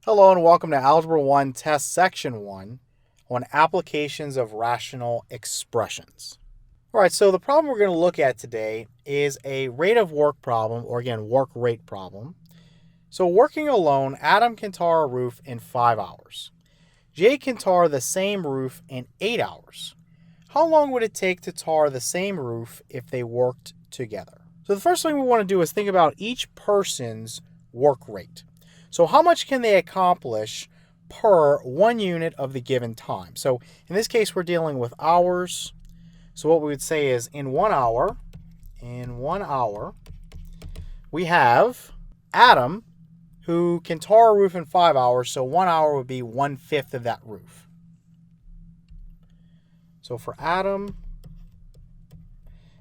Hello and welcome to Algebra 1 Test Section 1 on applications of rational expressions. All right, so the problem we're going to look at today is a rate of work problem, or again, work rate problem. So working alone, Adam can tar a roof in 5 hours. Jake can tar the same roof in 8 hours. How long would it take to tar the same roof if they worked together? So the first thing we want to do is think about each person's work rate. So how much can they accomplish per 1 unit of the given time? So in this case, we're dealing with hours. So what we would say is in 1 hour, we have Adam, who can tar a roof in 5 hours. So 1 hour would be 1/5 of that roof. So for Adam,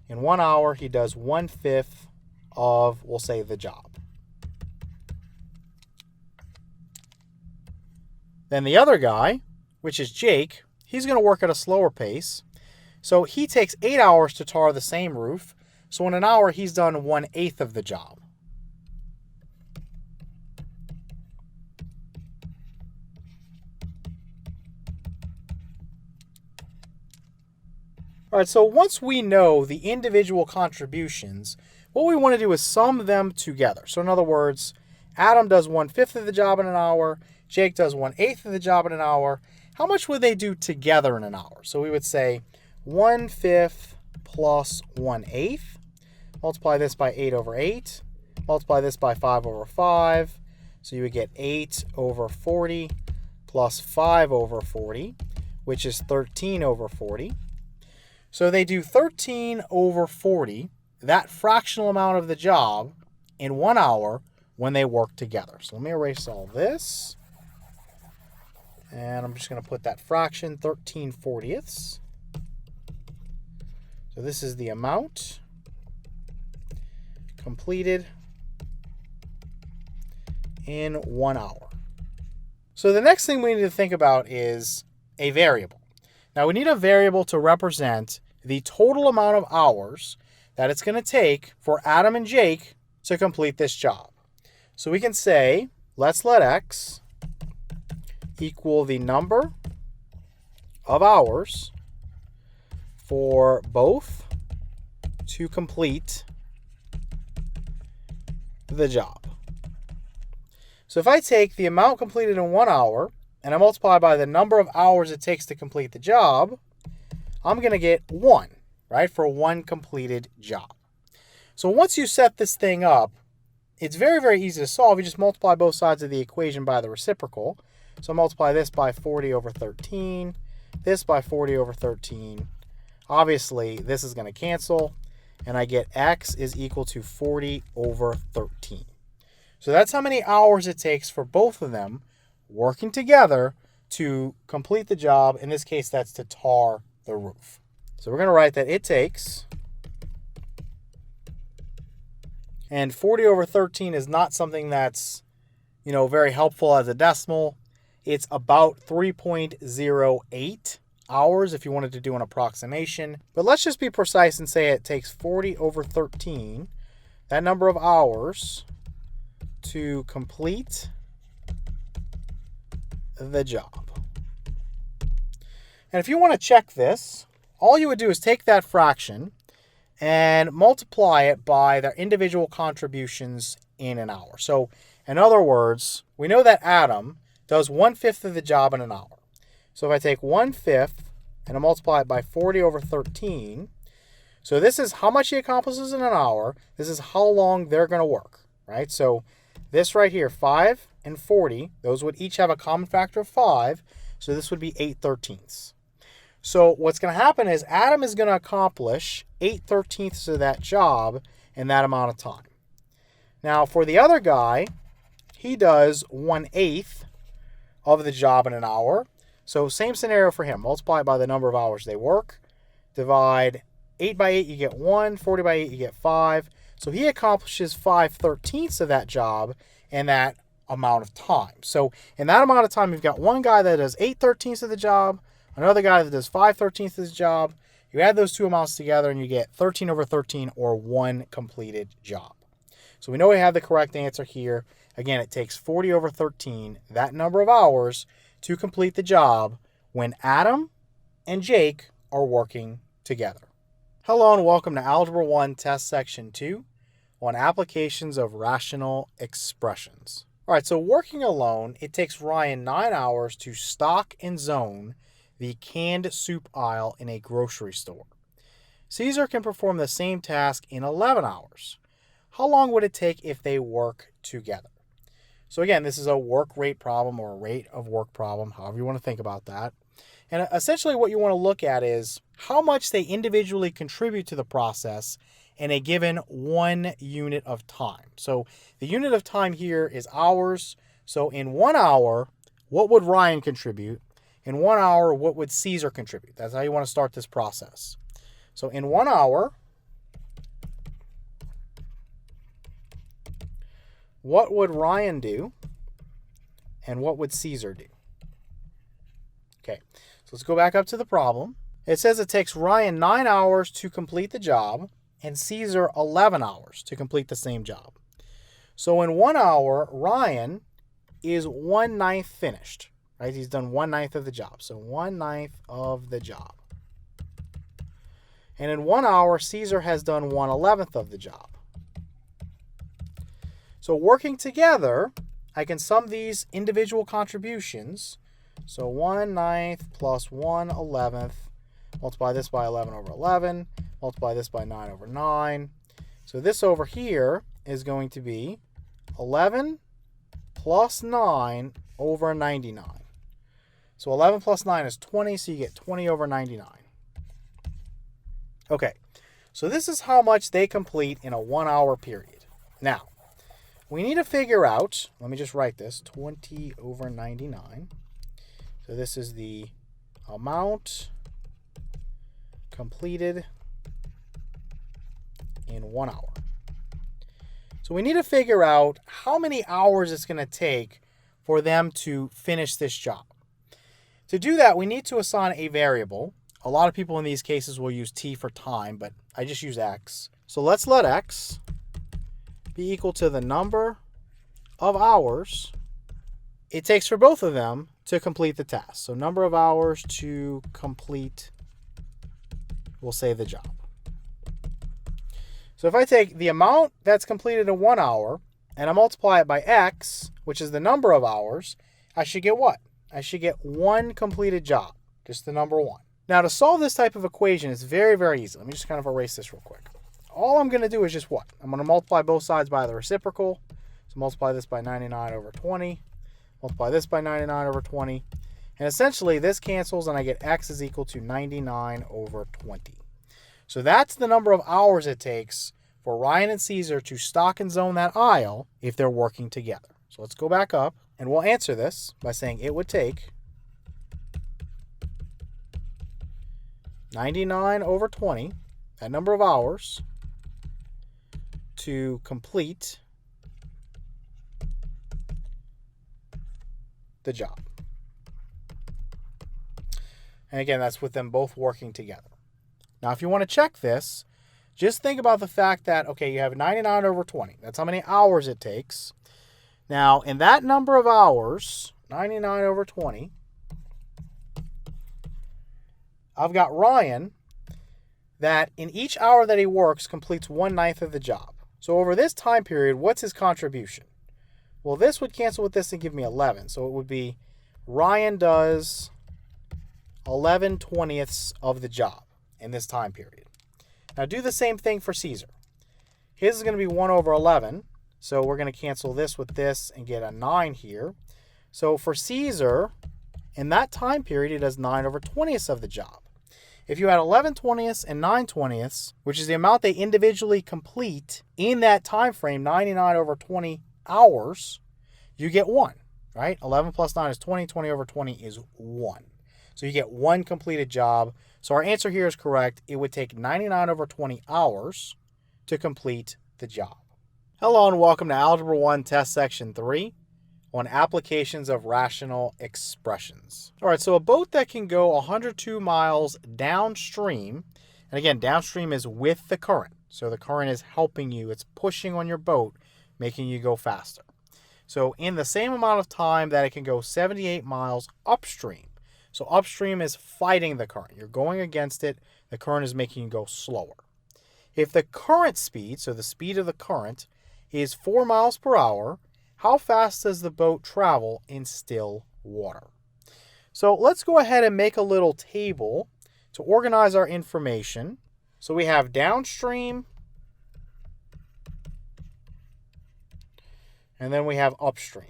in 1 hour, he does 1/5 of, we'll say, the job. Then the other guy, which is Jake, he's going to work at a slower pace. So he takes 8 hours to tar the same roof. So in an hour, he's done 1/8 of the job. All right, so once we know the individual contributions, what we want to do is sum them together. So in other words, Adam does 1/5 of the job in an hour. Jake does 1/8 of the job in an hour. How much would they do together in an hour? So we would say 1/5 plus 1/8. Multiply this by 8 over 8. Multiply this by 5 over 5. So you would get 8 over 40 plus 5 over 40, which is 13 over 40. So they do 13 over 40, that fractional amount of the job, in 1 hour when they work together. So let me erase all this. And I'm just going to put that fraction, 13/40. So this is the amount completed in 1 hour. So the next thing we need to think about is a variable. Now we need a variable to represent the total amount of hours that it's going to take for Adam and Jake to complete this job. So we can say, let's let x equal the number of hours for both to complete the job. So if I take the amount completed in 1 hour and I multiply by the number of hours it takes to complete the job, I'm going to get 1, right, for one completed job. So once you set this thing up, it's very, very easy to solve. You just multiply both sides of the equation by the reciprocal. So multiply this by 40 over 13, this by 40 over 13. Obviously, this is going to cancel, and I get x is equal to 40 over 13. So that's how many hours it takes for both of them working together to complete the job. In this case, that's to tar the roof. So we're going to write that it takes, and 40 over 13 is not something that's, very helpful as a decimal. It's about 3.08 hours if you wanted to do an approximation. But let's just be precise and say it takes 40 over 13, that number of hours, to complete the job. And if you want to check this, all you would do is take that fraction and multiply it by their individual contributions in an hour. So in other words, we know that Adam does 1/5 of the job in an hour. So if I take 1/5 and I multiply it by 40 over 13, so this is how much he accomplishes in an hour. This is how long they're going to work, right? So this right here, 5 and 40, those would each have a common factor of 5. So this would be 8/13. So what's going to happen is Adam is going to accomplish 8/13 of that job in that amount of time. Now for the other guy, he does 1/8 of the job in an hour. So same scenario for him. Multiply it by the number of hours they work. Divide 8 by 8, you get 1. 40 by 8, you get 5. So he accomplishes 5/13 of that job in that amount of time. So in that amount of time, you've got one guy that does 8/13 of the job, another guy that does 5/13 of the job. You add those two amounts together and you get 13 over 13, or one completed job. So we know we have the correct answer here. Again, it takes 40 over 13, that number of hours, to complete the job when Adam and Jake are working together. Hello and welcome to Algebra 1 Test Section 2 on applications of rational expressions. All right, so working alone, it takes Ryan 9 hours to stock and zone the canned soup aisle in a grocery store. Caesar can perform the same task in 11 hours. How long would it take if they work together? So again, this is a work rate problem or a rate of work problem, however you want to think about that. And essentially what you want to look at is how much they individually contribute to the process in a given 1 unit of time. So the unit of time here is hours. So in 1 hour, what would Ryan contribute? In 1 hour, what would Caesar contribute? That's how you want to start this process. So in 1 hour, what would Ryan do? And what would Caesar do? Okay, so let's go back up to the problem. It says it takes Ryan 9 hours to complete the job and Caesar 11 hours to complete the same job. So in 1 hour, Ryan is 1/9 finished, right? He's done 1/9 of the job. So 1/9 of the job. And in 1 hour, Caesar has done 1/11 of the job. So working together, I can sum these individual contributions. So 1/9 plus 1/11, multiply this by 11 over 11, multiply this by 9 over 9. So this over here is going to be 11 plus 9 over 99. So 11 plus 9 is 20, so you get 20 over 99. Okay, so this is how much they complete in a 1 hour period. Now, we need to figure out, let me just write this, 20 over 99. So this is the amount completed in 1 hour. So we need to figure out how many hours it's going to take for them to finish this job. To do that, we need to assign a variable. A lot of people in these cases will use t for time, but I just use x. So let's let x be equal to the number of hours it takes for both of them to complete the task. So number of hours to complete, we'll say the job. So if I take the amount that's completed in 1 hour and I multiply it by x, which is the number of hours, I should get what? I should get 1 completed job, just the number 1. Now to solve this type of equation, it's very, very easy. Let me just kind of erase this real quick. All I'm going to do is just what? I'm going to multiply both sides by the reciprocal. So multiply this by 99 over 20. Multiply this by 99 over 20. And essentially this cancels and I get x is equal to 99 over 20. So that's the number of hours it takes for Ryan and Caesar to stock and zone that aisle if they're working together. So let's go back up and we'll answer this by saying it would take 99 over 20, that number of hours, to complete the job. And again, that's with them both working together. Now, if you want to check this, just think about the fact that, okay, you have 99 over 20. That's how many hours it takes. Now, in that number of hours, 99 over 20, I've got Ryan that in each hour that he works completes 1/9 of the job. So over this time period, what's his contribution? Well, this would cancel with this and give me 11. So it would be Ryan does 11/20ths of the job in this time period. Now do the same thing for Caesar. His is going to be 1 over 11. So we're going to cancel this with this and get a 9 here. So for Caesar, in that time period, he does 9 over 20ths of the job. If you had 11/20ths and 9/20ths, which is the amount they individually complete in that time frame, 99 over 20 hours, you get 1, right? 11 plus 9 is 20. 20 over 20 is 1. So you get 1 completed job. So our answer here is correct. It would take 99 over 20 hours to complete the job. Hello and welcome to Algebra 1 Test Section 3 on applications of rational expressions. All right, so a boat that can go 102 miles downstream, and again, downstream is with the current. So the current is helping you. It's pushing on your boat, making you go faster. So in the same amount of time that it can go 78 miles upstream. So upstream is fighting the current. You're going against it. The current is making you go slower. If the current speed, so the speed of the current, is 4 miles per hour, how fast does the boat travel in still water? So let's go ahead and make a little table to organize our information. So we have downstream, and then we have upstream.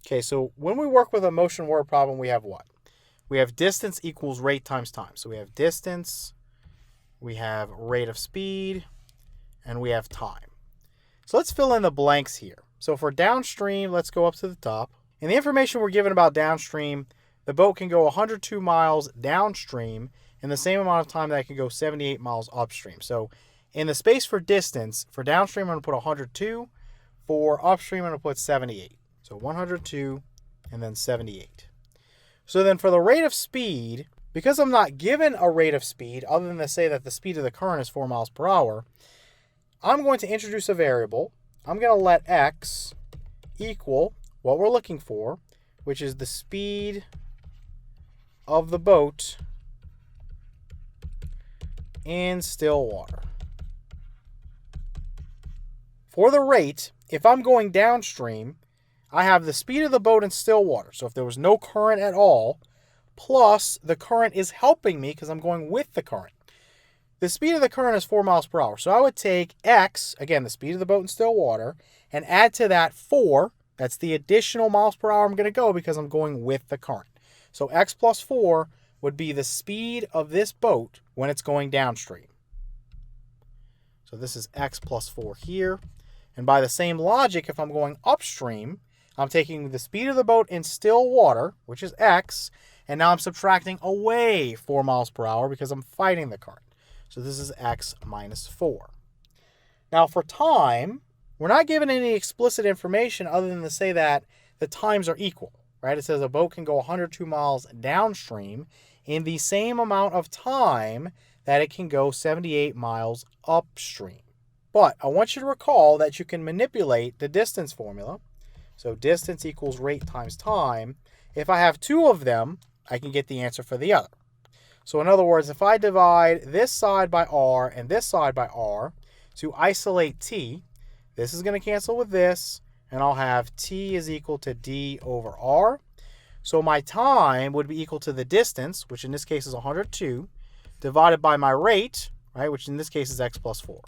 Okay, so when we work with a motion word problem, we have what? We have distance equals rate times time. So we have distance, we have rate of speed, and we have time. So let's fill in the blanks here. So for downstream, let's go up to the top. In the information we're given about downstream, the boat can go 102 miles downstream in the same amount of time that it can go 78 miles upstream. So in the space for distance, for downstream, I'm going to put 102. For upstream, I'm going to put 78. So 102 and then 78. So then for the rate of speed, because I'm not given a rate of speed other than to say that the speed of the current is 4 miles per hour, I'm going to introduce a variable. I'm going to let x equal what we're looking for, which is the speed of the boat in still water. For the rate, if I'm going downstream, I have the speed of the boat in still water. So if there was no current at all, plus the current is helping me because I'm going with the current. The speed of the current is 4 miles per hour. So I would take x, again, the speed of the boat in still water, and add to that 4. That's the additional miles per hour I'm going to go because I'm going with the current. So x plus 4 would be the speed of this boat when it's going downstream. So this is x plus 4 here. And by the same logic, if I'm going upstream, I'm taking the speed of the boat in still water, which is x, and now I'm subtracting away 4 miles per hour because I'm fighting the current. So this is x minus 4. Now for time, we're not given any explicit information other than to say that the times are equal, right? It says a boat can go 102 miles downstream in the same amount of time that it can go 78 miles upstream. But I want you to recall that you can manipulate the distance formula. So distance equals rate times time. If I have two of them, I can get the answer for the other. So in other words, if I divide this side by r and this side by r to isolate t, this is going to cancel with this, and I'll have t is equal to d over r. So my time would be equal to the distance, which in this case is 102, divided by my rate, right, which in this case is x plus 4.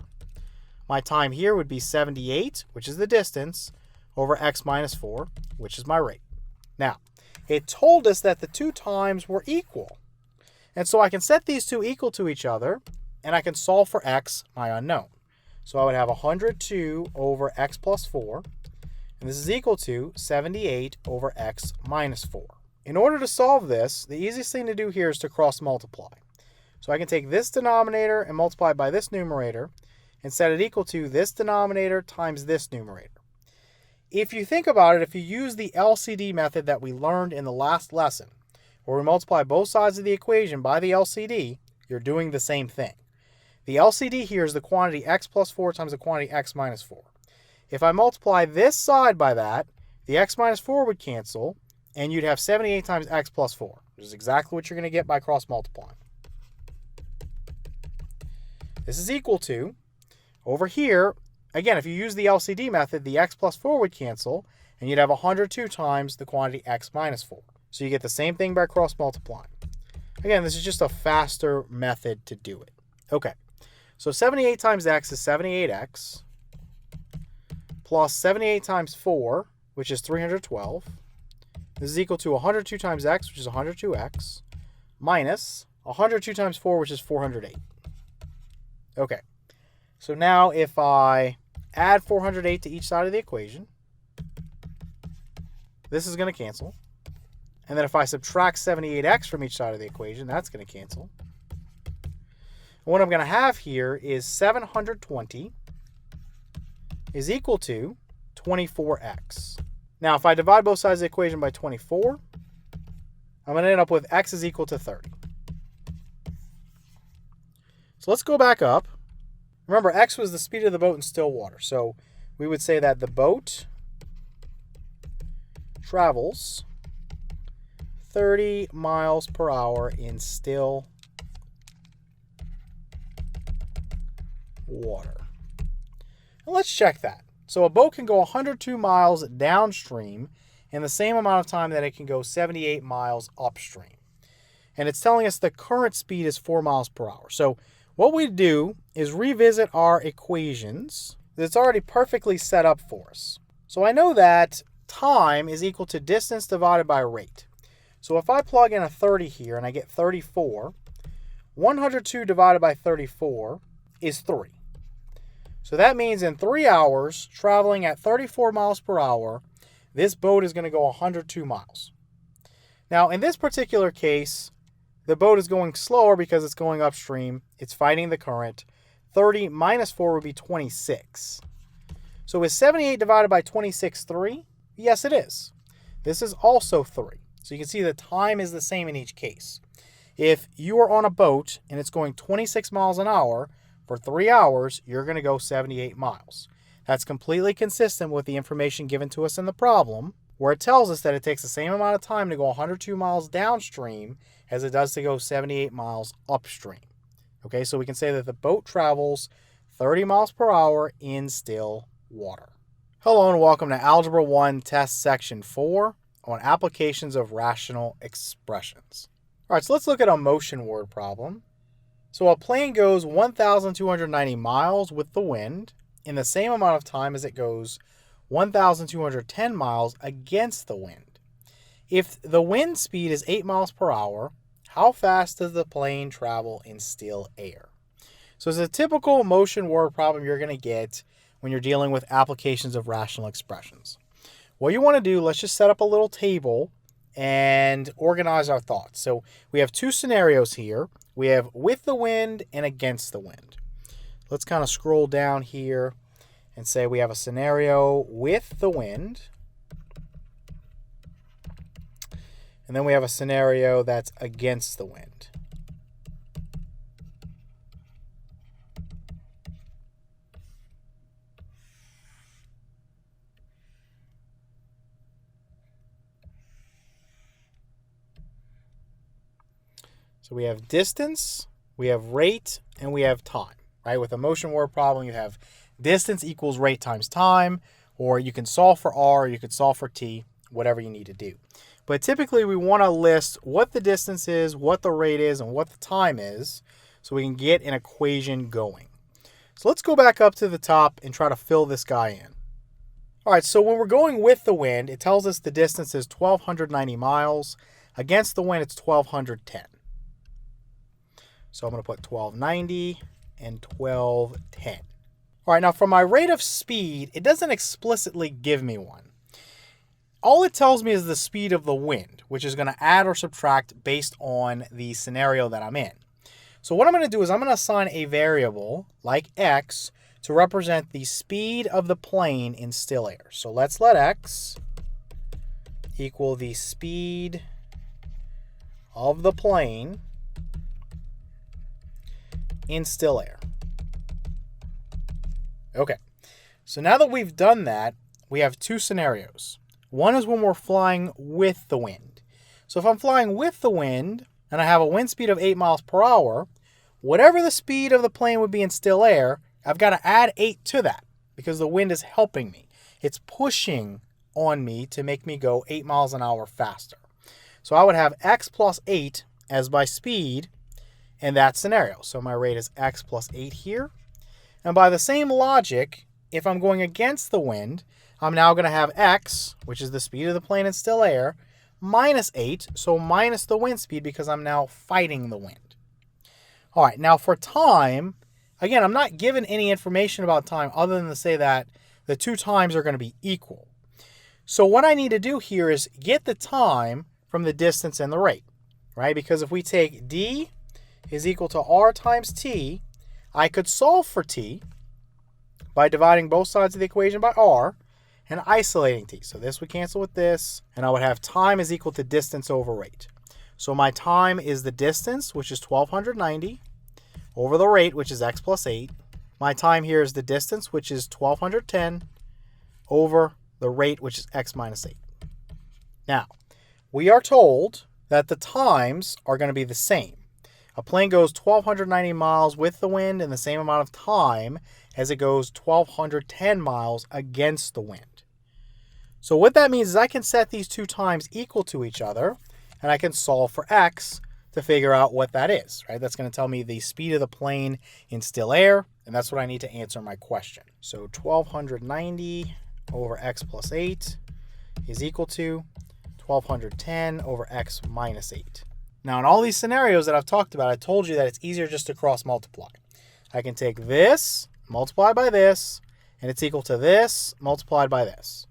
My time here would be 78, which is the distance, over x minus 4, which is my rate. Now, it told us that the two times were equal. And so I can set these two equal to each other, and I can solve for x, my unknown. So I would have 102 over x plus 4, and this is equal to 78 over x minus 4. In order to solve this, the easiest thing to do here is to cross multiply. So I can take this denominator and multiply by this numerator, and set it equal to this denominator times this numerator. If you think about it, if you use the LCD method that we learned in the last lesson, where we multiply both sides of the equation by the LCD, you're doing the same thing. The LCD here is the quantity x plus 4 times the quantity x minus 4. If I multiply this side by that, the x minus 4 would cancel, and you'd have 78 times x plus 4, which is exactly what you're going to get by cross multiplying. This is equal to, over here, again, if you use the LCD method, the x plus 4 would cancel, and you'd have 102 times the quantity x minus 4. So you get the same thing by cross multiplying. Again, this is just a faster method to do it. Okay, so 78 times x is 78x, plus 78 times 4, which is 312. This is equal to 102 times x, which is 102x, minus 102 times 4, which is 408. Okay, so now if I add 408 to each side of the equation, this is going to cancel. And then if I subtract 78x from each side of the equation, that's going to cancel. And what I'm going to have here is 720 is equal to 24x. Now, if I divide both sides of the equation by 24, I'm going to end up with x is equal to 30. So let's go back up. Remember, x was the speed of the boat in still water. So we would say that the boat travels 30 miles per hour in still water. And let's check that. So a boat can go 102 miles downstream in the same amount of time that it can go 78 miles upstream. And it's telling us the current speed is 4 miles per hour. So what we do is revisit our equations that's already perfectly set up for us. So I know that time is equal to distance divided by rate. So if I plug in a 30 here and I get 34, 102 divided by 34 is 3. So that means in 3 hours, traveling at 34 miles per hour, this boat is going to go 102 miles. Now, in this particular case, the boat is going slower because it's going upstream. It's fighting the current. 30 minus 4 would be 26. So is 78 divided by 26 3? Yes, it is. This is also 3. So you can see the time is the same in each case. If you are on a boat and it's going 26 miles an hour for 3 hours, you're going to go 78 miles. That's completely consistent with the information given to us in the problem, where it tells us that it takes the same amount of time to go 102 miles downstream as it does to go 78 miles upstream. Okay, so we can say that the boat travels 30 miles per hour in still water. Hello and welcome to Algebra 1 Test Section 4 on applications of rational expressions. All right, so let's look at a motion word problem. So a plane goes 1,290 miles with the wind in the same amount of time as it goes 1,210 miles against the wind. If the wind speed is 8 miles per hour, how fast does the plane travel in still air? So it's a typical motion word problem you're going to get when you're dealing with applications of rational expressions. What you want to do, let's just set up a little table and organize our thoughts. So we have two scenarios here. We have with the wind and against the wind. Let's kind of scroll down here and say we have a scenario with the wind. And then we have a scenario that's against the wind. So we have distance, we have rate, and we have time, right? With a motion word problem, you have distance equals rate times time, or you can solve for R, or you could solve for T, whatever you need to do. But typically we want to list what the distance is, what the rate is, and what the time is, so we can get an equation going. So let's go back up to the top and try to fill this guy in. All right, so when we're going with the wind, it tells us the distance is 1,290 miles. Against the wind, it's 1,210. So I'm going to put 1,290 and 1,210. All right, now for my rate of speed, it doesn't explicitly give me one. All it tells me is the speed of the wind, which is going to add or subtract based on the scenario that I'm in. So what I'm going to do is I'm going to assign a variable like x to represent the speed of the plane in still air. So let's let x equal the speed of the plane in still air. Okay, so now that we've done that, we have two scenarios. One is when we're flying with the wind. So if I'm flying with the wind and I have a wind speed of 8 miles per hour, whatever the speed of the plane would be in still air, I've got to add 8 to that because the wind is helping me. It's pushing on me to make me go 8 miles an hour faster. So I would have x plus 8 as my speed in that scenario. So my rate is x plus 8 here. And by the same logic, if I'm going against the wind, I'm now going to have x, which is the speed of the plane in still air, minus 8, so minus the wind speed because I'm now fighting the wind. All right, now for time, again, I'm not given any information about time other than to say that the two times are going to be equal. So what I need to do here is get the time from the distance and the rate, right? Because if we take d is equal to r times t, I could solve for t by dividing both sides of the equation by r, and isolating t. So this would cancel with this, and I would have time is equal to distance over rate. So my time is the distance, which is 1290, over the rate, which is x plus 8. My time here is the distance, which is 1210, over the rate, which is x minus 8. Now, we are told that the times are going to be the same. A plane goes 1,290 miles with the wind in the same amount of time as it goes 1,210 miles against the wind. So what that means is I can set these two times equal to each other, and I can solve for x to figure out what that is, right? That's going to tell me the speed of the plane in still air, and that's what I need to answer my question. So 1,290 over x plus 8 is equal to 1,210 over x minus 8. Now, in all these scenarios that I've talked about, I told you that it's easier just to cross multiply. I can take this, multiply by this, and it's equal to this multiplied by this.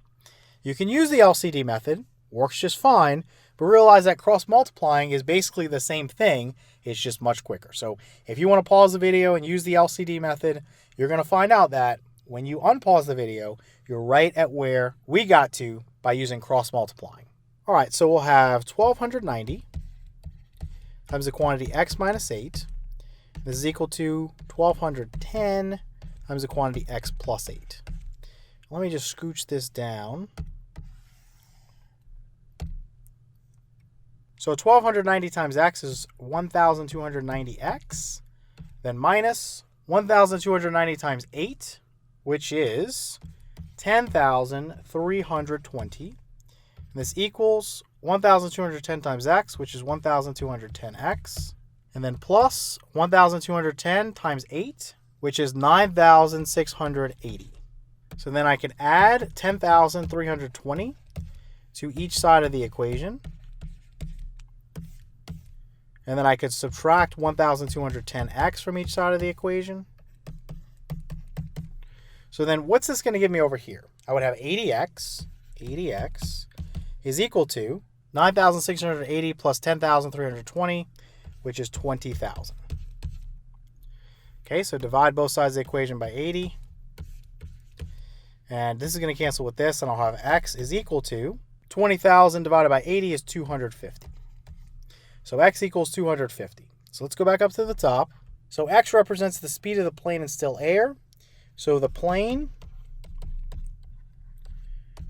You can use the LCD method, works just fine, but realize that cross multiplying is basically the same thing, it's just much quicker. So if you want to pause the video and use the LCD method, you're going to find out that when you unpause the video, you're right at where we got to by using cross multiplying. All right, so we'll have 1,290 times the quantity x minus 8. This is equal to 1,210 times the quantity x plus 8. Let me just scooch this down. So 1,290 times x is 1,290x, then minus 1,290 times 8, which is 10,320. This equals 1,210 times x, which is 1,210x, and then plus 1,210 times 8, which is 9,680. So then I can add 10,320 to each side of the equation. And then I could subtract 1,210x from each side of the equation. So then what's this going to give me over here? I would have 80x is equal to 9,680 plus 10,320, which is 20,000. Okay, so divide both sides of the equation by 80. And this is going to cancel with this, and I'll have x is equal to 20,000 divided by 80 is 250. So x equals 250. So let's go back up to the top. So x represents the speed of the plane in still air. So the plane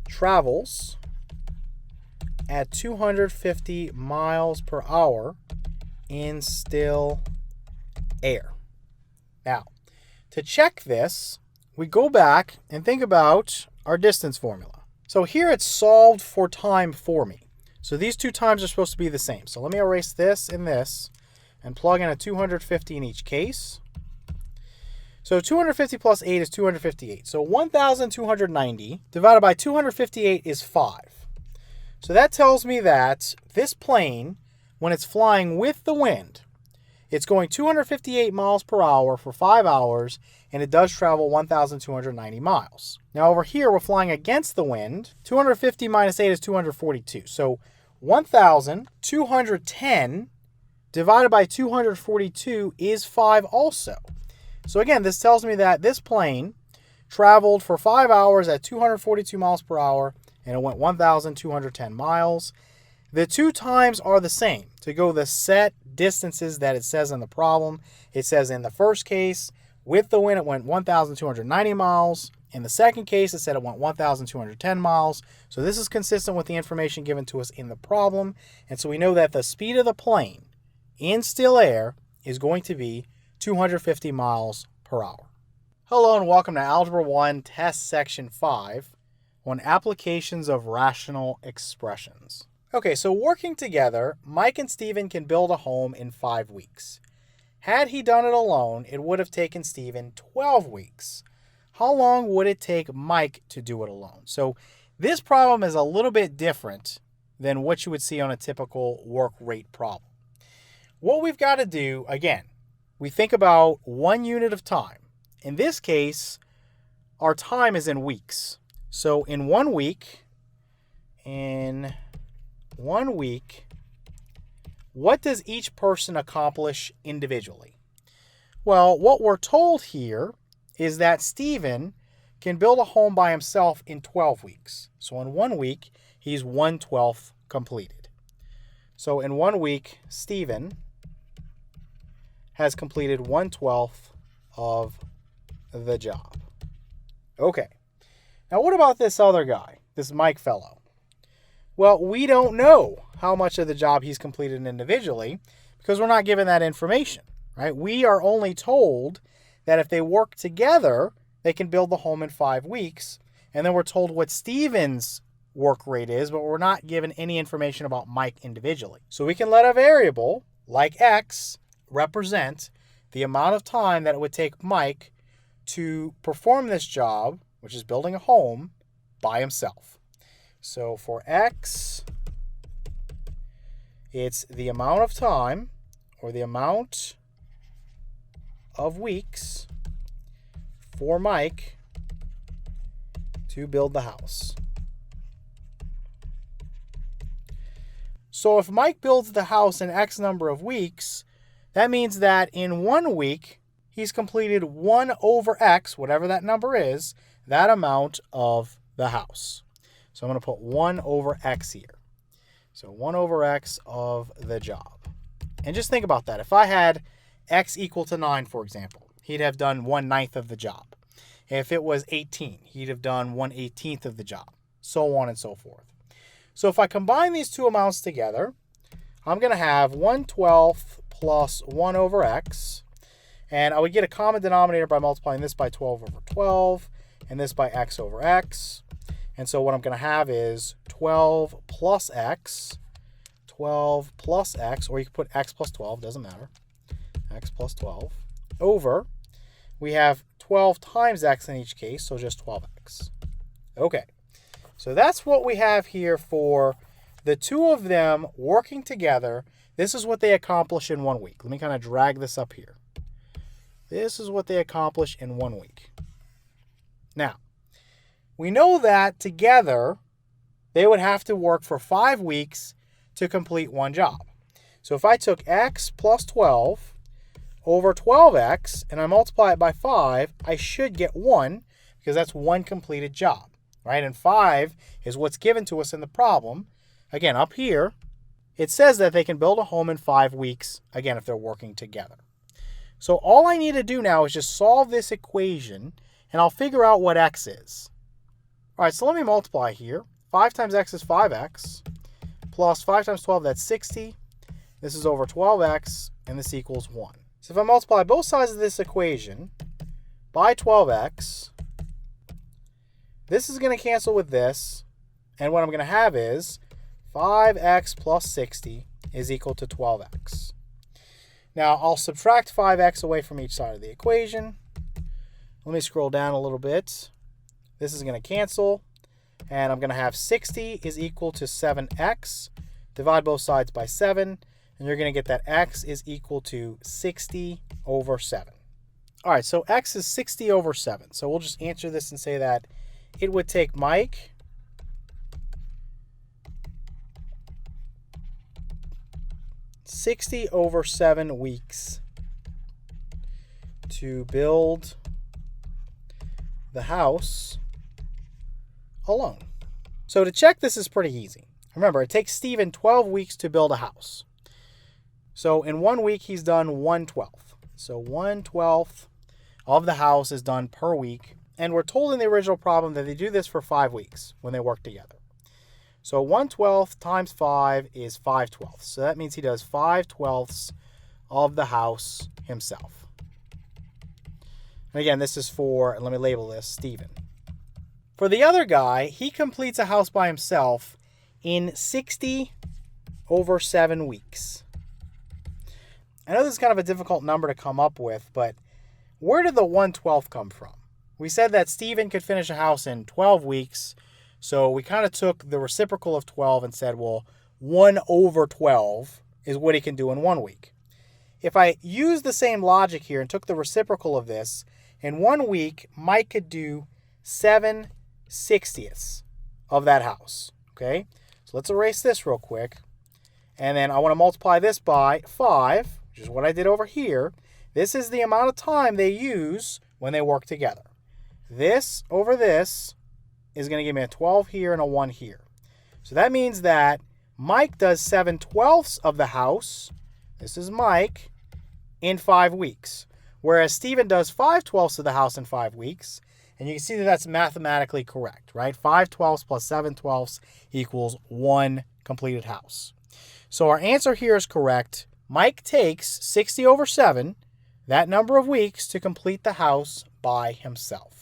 travels at 250 miles per hour in still air. Now, to check this, we go back and think about our distance formula. So here it's solved for time for me. So these two times are supposed to be the same. So let me erase this and plug in a 250 in each case. So 250 plus 8 is 258. So 1,290 divided by 258 is 5. So that tells me that this plane, when it's flying with the wind, it's going 258 miles per hour for 5 hours, and it does travel 1,290 miles. Now over here, we're flying against the wind. 250 minus 8 is 242. So 1,210 divided by 242 is 5 also. So again, this tells me that this plane traveled for 5 hours at 242 miles per hour, and it went 1,210 miles. The two times are the same. To go the set distances that it says in the problem, it says in the first case, with the wind, it went 1,290 miles. In the second case, it said it went 1,210 miles. So this is consistent with the information given to us in the problem. And so we know that the speed of the plane in still air is going to be 250 miles per hour. Hello and welcome to Algebra 1 Test Section 5 on applications of rational expressions. Okay, so working together, Mike and Stephen can build a home in 5 weeks. Had he done it alone, it would have taken Stephen 12 weeks. How long would it take Mike to do it alone? So this problem is a little bit different than what you would see on a typical work rate problem. What we've got to do, again, we think about 1 unit of time. In this case, our time is in weeks. So in 1 week, what does each person accomplish individually? Well, what we're told here is that Stephen can build a home by himself in 12 weeks. So in 1 week, he's 1/12 completed. So in 1 week, Stephen has completed 1/12 of the job. Okay. Now what about this other guy, this Mike fellow? Well, we don't know how much of the job he's completed individually because we're not given that information, right? We are only told that if they work together, they can build the home in 5 weeks. And then we're told what Stephen's work rate is, but we're not given any information about Mike individually. So we can let a variable like X represent the amount of time that it would take Mike to perform this job, which is building a home, by himself. So for X, it's the amount of time or the amount of weeks for Mike to build the house. So if Mike builds the house in X number of weeks, that means that in 1 week, he's completed 1/X, whatever that number is, that amount of the house. So I'm going to put 1/X here. So 1/X of the job. And just think about that. If I had X equal to 9, for example, he'd have done 1/9 of the job. If it was 18, he'd have done 1/18 of the job, so on and so forth. So if I combine these two amounts together, I'm going to have 1/12 plus 1/X, and I would get a common denominator by multiplying this by 12/12 and this by X/X. And so what I'm going to have is 12 plus X, 12 plus X, or you can put X plus 12, doesn't matter, X plus 12, over, we have 12 times X in each case, so just 12X. Okay, so that's what we have here for the two of them working together. This is what they accomplish in 1 week. Let me kind of drag this up here. This is what they accomplish in 1 week. Now, we know that together they would have to work for 5 weeks to complete one job. So if I took X plus 12 over 12X and I multiply it by 5, I should get 1 because that's one completed job, right? And 5 is what's given to us in the problem. Again, up here, it says that they can build a home in 5 weeks, again, if they're working together. So all I need to do now is just solve this equation and I'll figure out what X is. All right, so let me multiply here. 5 times X is 5X, plus 5 times 12, that's 60. This is over 12X, and this equals 1. So if I multiply both sides of this equation by 12X, this is going to cancel with this, and what I'm going to have is 5X plus 60 is equal to 12X. Now, I'll subtract 5X away from each side of the equation. Let me scroll down a little bit. This is going to cancel, and I'm going to have 60 is equal to 7X. Divide both sides by 7, and you're going to get that X is equal to 60/7. All right, so X is 60/7. So we'll just answer this and say that it would take Mike 60/7 weeks to build the house alone. So to check this is pretty easy. Remember, it takes Stephen 12 weeks to build a house. So in 1 week, he's done 1/12. So 1/12 of the house is done per week. And we're told in the original problem that they do this for 5 weeks when they work together. So 1/12 times 5 is 5/12. So that means he does 5/12 of the house himself. And again, this is for, let me label this, Stephen. For the other guy, he completes a house by himself in 60/7 weeks. I know this is kind of a difficult number to come up with, but where did the 1/12 come from? We said that Stephen could finish a house in 12 weeks, so we kind of took the reciprocal of 12 and said, well, 1/12 is what he can do in 1 week. If I use the same logic here and took the reciprocal of this, in 1 week, Mike could do 7/60 of that house, okay? So let's erase this real quick. And then I want to multiply this by 5, which is what I did over here. This is the amount of time they use when they work together. This over this is going to give me a 12 here and a 1 here. So that means that Mike does 7/12 of the house. This is Mike in 5 weeks. Whereas Stephen does 5/12 of the house in 5 weeks. And you can see that that's mathematically correct, right? 5/12 plus 7/12 equals 1 completed house. So our answer here is correct. Mike takes 60/7, that number of weeks, to complete the house by himself.